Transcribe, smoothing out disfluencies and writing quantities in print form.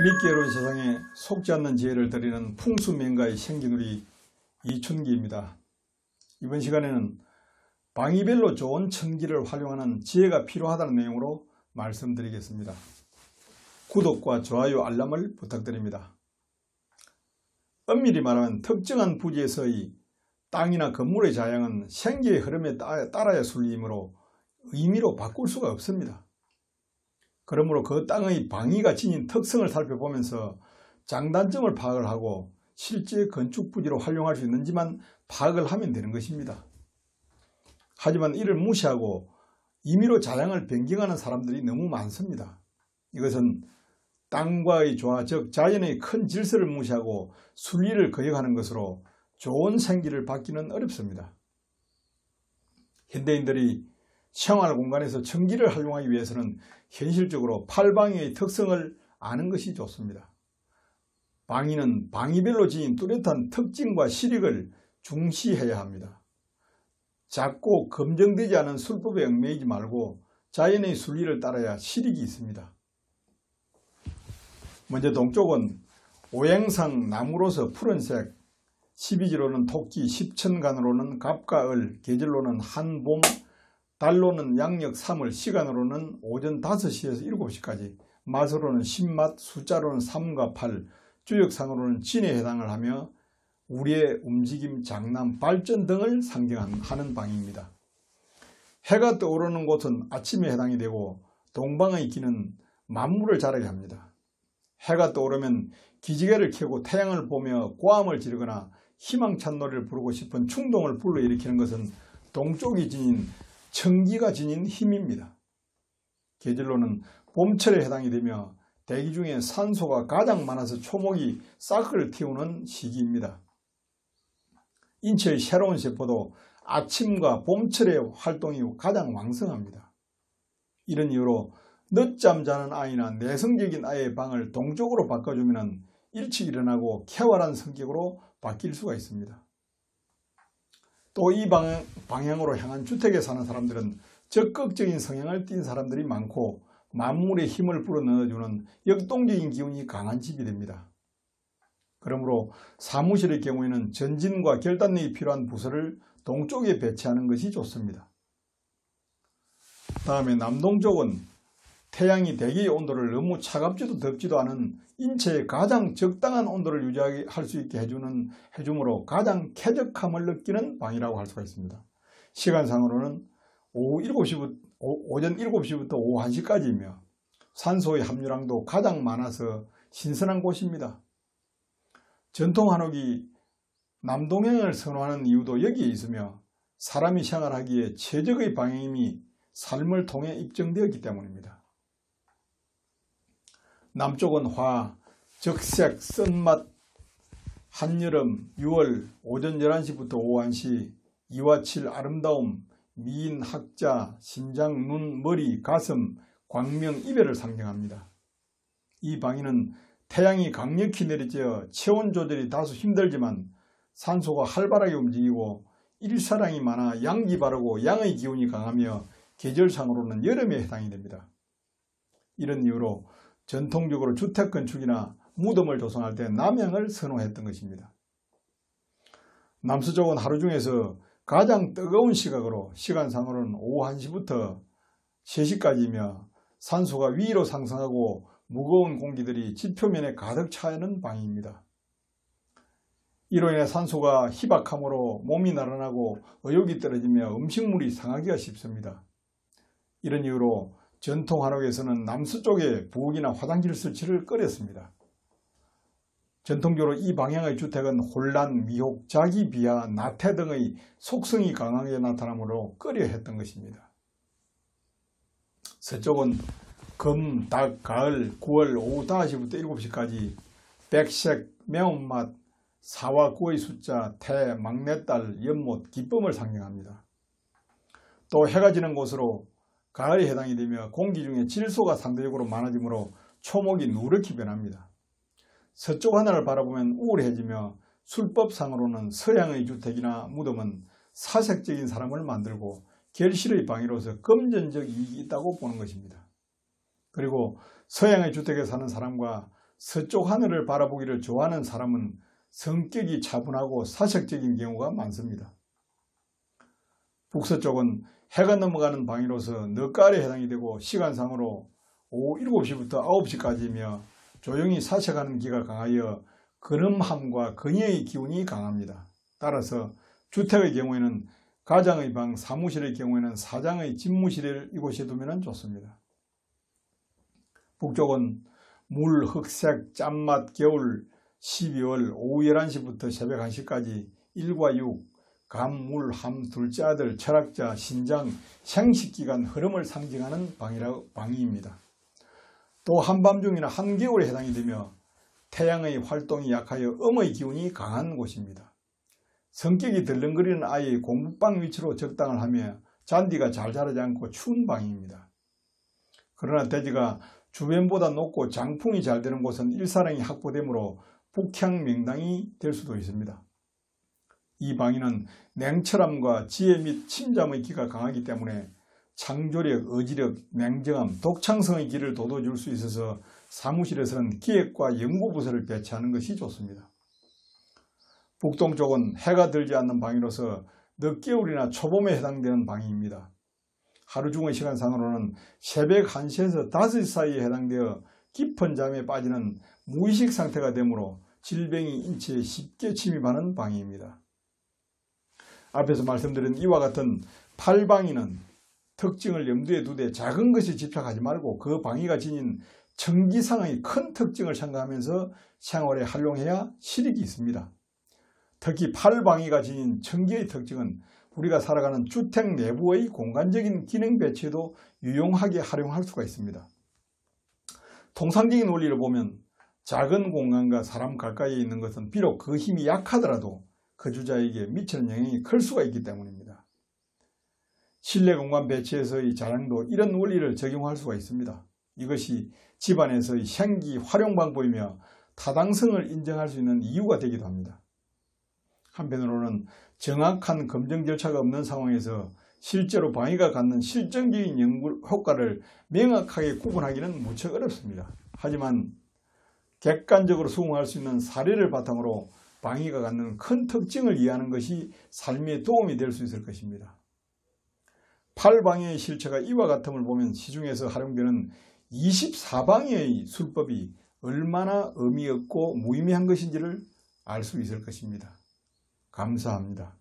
믿기 어려운 세상에 속지 않는 지혜를 드리는 풍수명가의 생기누리 이춘기입니다. 이번 시간에는 방위별로 좋은 천기를 활용하는 지혜가 필요하다는 내용으로 말씀드리겠습니다. 구독과 좋아요, 알람을 부탁드립니다. 엄밀히 말하면 특정한 부지에서의 땅이나 건물의 자양은 생기의 흐름에 따라야 순리이므로 의미로 바꿀 수가 없습니다. 그러므로 그 땅의 방위가 지닌 특성을 살펴보면서 장단점을 파악을 하고 실제 건축 부지로 활용할 수 있는지만 파악을 하면 되는 것입니다. 하지만 이를 무시하고 임의로 자양을 변경하는 사람들이 너무 많습니다. 이것은 땅과의 조화, 즉 자연의 큰 질서를 무시하고 순리를 거역하는 것으로 좋은 생기를 받기는 어렵습니다. 현대인들이 생활 공간에서 천기를 활용하기 위해서는 현실적으로 팔방위의 특성을 아는 것이 좋습니다. 방위는 방위별로 지닌 뚜렷한 특징과 실익을 중시해야 합니다. 작고 검증되지 않은 술법에 얽매이지 말고 자연의 순리를 따라야 실익이 있습니다. 먼저 동쪽은 오행상 나무로서 푸른색, 12지로는 토끼, 십천간으로는 갑과 을, 계절로는 한봄, 달로는 양력 3월, 시간으로는 오전 5시에서 7시까지, 맛으로는 신맛, 숫자로는 3과 8, 주역상으로는 진에 해당을 하며 우리의 움직임, 장남, 발전 등을 상징하는 방위입니다. 해가 떠오르는 곳은 아침에 해당이 되고 동방의 기는 만물을 자라게 합니다. 해가 떠오르면 기지개를 켜고 태양을 보며 고함을 지르거나 희망찬 노래를 부르고 싶은 충동을 불러일으키는 것은 동쪽이 지닌 천기가 지닌 힘입니다. 계절로는 봄철에 해당이 되며 대기 중에 산소가 가장 많아서 초목이 싹을 틔우는 시기입니다. 인체의 새로운 세포도 아침과 봄철의 활동이 가장 왕성합니다. 이런 이유로 늦잠 자는 아이나 내성적인 아이의 방을 동쪽으로 바꿔주면 일찍 일어나고 쾌활한 성격으로 바뀔 수가 있습니다. 또 이 방향으로 향한 주택에 사는 사람들은 적극적인 성향을 띈 사람들이 많고 만물의 힘을 불어넣어주는 역동적인 기운이 강한 집이 됩니다. 그러므로 사무실의 경우에는 전진과 결단력이 필요한 부서를 동쪽에 배치하는 것이 좋습니다. 다음에 남동쪽은 태양이 대기의 온도를 너무 차갑지도 덥지도 않은 인체의 가장 적당한 온도를 유지할 수 있게 해주므로 가장 쾌적함을 느끼는 방이라고 할 수가 있습니다. 시간상으로는 오전 7시부터 오후 1시까지이며 산소의 함유량도 가장 많아서 신선한 곳입니다. 전통 한옥이 남동향을 선호하는 이유도 여기에 있으며 사람이 생활하기에 최적의 방향임이 삶을 통해 입증되었기 때문입니다. 남쪽은 화, 적색, 쓴맛, 한여름, 6월, 오전 11시부터 오후 1시, 2와 7, 아름다움, 미인, 학자, 심장, 눈, 머리, 가슴, 광명, 이별을 상징합니다. 이 방위는 태양이 강력히 내리쬐어 체온 조절이 다소 힘들지만 산소가 활발하게 움직이고 일사량이 많아 양기 바르고 양의 기운이 강하며 계절상으로는 여름에 해당이 됩니다. 이런 이유로 전통적으로 주택 건축이나 무덤을 조성할 때 남향을 선호했던 것입니다. 남서쪽은 하루 중에서 가장 뜨거운 시각으로 시간상으로는 오후 1시부터 3시까지이며 산소가 위로 상승하고 무거운 공기들이 지표면에 가득 차는 방입니다. 이로 인해 산소가 희박함으로 몸이 나른하고 의욕이 떨어지며 음식물이 상하기가 쉽습니다. 이런 이유로 전통 한옥에서는 남서쪽에 부엌이나 화장실 설치를 꺼렸습니다. 전통적으로 이 방향의 주택은 혼란, 미혹, 자기 비하, 나태 등의 속성이 강하게 나타나므로 꺼려 했던 것입니다. 서쪽은 검, 닭, 가을, 9월 오후 5시부터 7시까지 백색, 매운맛, 4와 9의 숫자, 태, 막내딸, 연못, 기쁨을 상징합니다. 또 해가 지는 곳으로 가을에 해당이 되며 공기 중에 질소가 상대적으로 많아지므로 초목이 누렇게 변합니다. 서쪽 하늘을 바라보면 우울해지며 술법상으로는 서양의 주택이나 무덤은 사색적인 사람을 만들고 결실의 방위로서 금전적 이익이 있다고 보는 것입니다. 그리고 서양의 주택에 사는 사람과 서쪽 하늘을 바라보기를 좋아하는 사람은 성격이 차분하고 사색적인 경우가 많습니다. 북서쪽은 해가 넘어가는 방이로서 늦가을에 해당이 되고 시간상으로 오후 7시부터 9시까지이며 조용히 사색하는 기가 강하여 근엄함과 근위의 기운이 강합니다. 따라서 주택의 경우에는 가장의 방, 사무실의 경우에는 사장의 집무실을 이곳에 두면 좋습니다. 북쪽은 물, 흑색, 짠맛, 겨울 12월 오후 11시부터 새벽 1시까지 1과 6, 감, 물, 함, 둘째 아들, 철학자, 신장, 생식기간 흐름을 상징하는 방위입니다. 또 한밤중이나 한겨울에 해당이 되며 태양의 활동이 약하여 음의 기운이 강한 곳입니다. 성격이 덜렁거리는 아이의 공부방 위치로 적당을 하며 잔디가 잘 자라지 않고 추운 방입니다. 그러나 대지가 주변보다 높고 장풍이 잘 되는 곳은 일사량이 확보되므로 북향 명당이 될 수도 있습니다. 이 방위는 냉철함과 지혜 및 침잠의 기가 강하기 때문에 창조력, 의지력, 냉정함, 독창성의 기를 돋워줄 수 있어서 사무실에서는 기획과 연구부서를 배치하는 것이 좋습니다. 북동쪽은 해가 들지 않는 방위로서 늦겨울이나 초봄에 해당되는 방위입니다. 하루 중의 시간상으로는 새벽 1시에서 5시 사이에 해당되어 깊은 잠에 빠지는 무의식 상태가 되므로 질병이 인체에 쉽게 침입하는 방위입니다. 앞에서 말씀드린 이와 같은 8방위는 특징을 염두에 두되 작은 것에 집착하지 말고 그 방위가 지닌 청기상의 큰 특징을 생각하면서 생활에 활용해야 실익이 있습니다. 특히 8방위가 지닌 청기의 특징은 우리가 살아가는 주택 내부의 공간적인 기능 배치에도 유용하게 활용할 수가 있습니다. 통상적인 원리를 보면 작은 공간과 사람 가까이에 있는 것은 비록 그 힘이 약하더라도 거주자에게 미치는 영향이 클 수가 있기 때문입니다. 실내 공간 배치에서의 자랑도 이런 원리를 적용할 수가 있습니다. 이것이 집안에서의 생기 활용 방법이며 타당성을 인정할 수 있는 이유가 되기도 합니다. 한편으로는 정확한 검증 절차가 없는 상황에서 실제로 방위가 갖는 실증적인 연구 효과를 명확하게 구분하기는 무척 어렵습니다. 하지만 객관적으로 수긍할 수 있는 사례를 바탕으로 방위가 갖는 큰 특징을 이해하는 것이 삶에 도움이 될 수 있을 것입니다. 8방위의 실체가 이와 같음을 보면 시중에서 활용되는 24방위의 술법이 얼마나 의미 없고 무의미한 것인지를 알 수 있을 것입니다. 감사합니다.